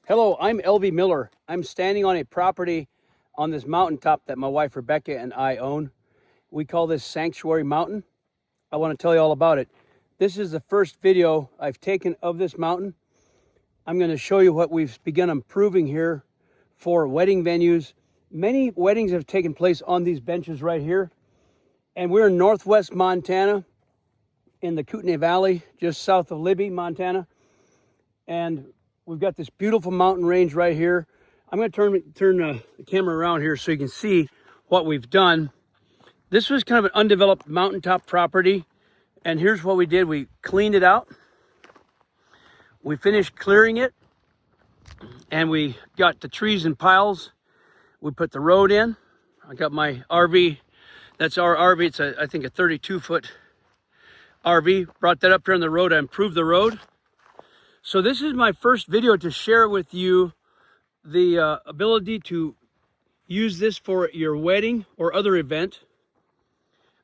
Hello, I'm LV Miller. I'm standing on a property on this mountaintop that my wife Rebecca and I own. We call this Sanctuary Mountain. I want to tell you all about it. This is the first video I've taken of this mountain. I'm going to show you what we've begun improving here for wedding venues. Many weddings have taken place on these benches right here. And we're in northwest Montana in the Kootenai Valley, just south of Libby, Montana. And we've got this beautiful mountain range right here. I'm going to turn the camera around here so you can see what we've done. This was kind of an undeveloped mountaintop property. And here's what we did. We cleaned it out. We finished clearing it. And we got the trees in piles. We put the road in. I got my RV. That's our RV. It's, I think, a 32-foot RV. Brought that up here on the road. I improved the road. So this is my first video to share with you the ability to use this for your wedding or other event.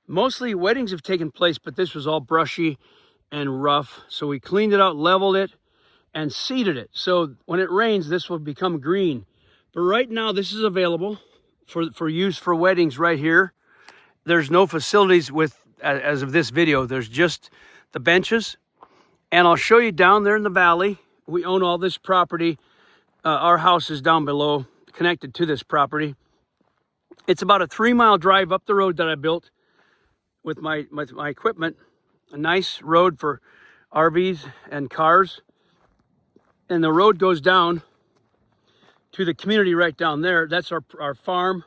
Mostly weddings have taken place, but this was all brushy and rough. So we cleaned it out, leveled it, and seeded it. So when it rains, this will become green. But right now, this is available for use for weddings right here. There's no facilities as of this video. There's just the benches. And I'll show you down there in the valley. We own all this property. Our house is down below, connected to this property. It's about a 3-mile drive up the road that I built with my equipment. A nice road for RVs and cars. And the road goes down to the community right down there. That's our farm.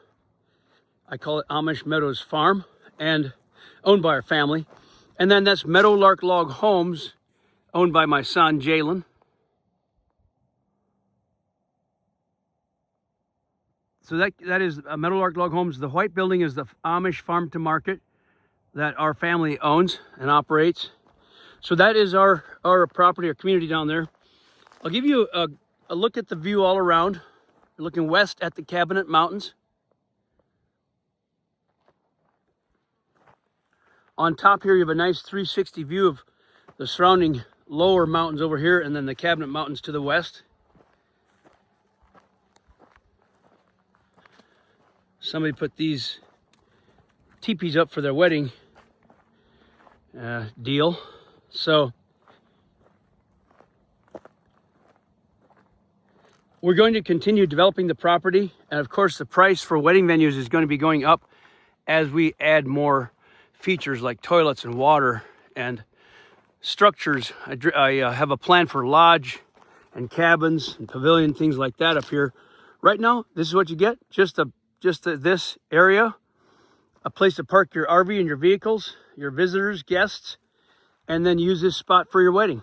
I call it Amish Meadows Farm, and owned by our family. And then that's Meadowlark Log Homes, owned by my son, Jalen. So that is Meadowlark Log Homes. The white building is the Amish Farm to Market that our family owns and operates. So that is our property, our community down there. I'll give you a look at the view all around. You're looking west at the Cabinet Mountains. On top here, you have a nice 360 view of the surrounding lower mountains over here, and then the Cabinet Mountains to the west. Somebody put these teepees up for their wedding deal. So we're going to continue developing the property, and of course the price for wedding venues is going to be going up as we add more features like toilets and water and structures. I have a plan for lodge and cabins and pavilion, things like that up here. Right now, this is what you get. Just this area, a place to park your RV and your vehicles, your visitors, guests, and then use this spot for your wedding.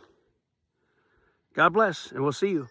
God bless, and we'll see you.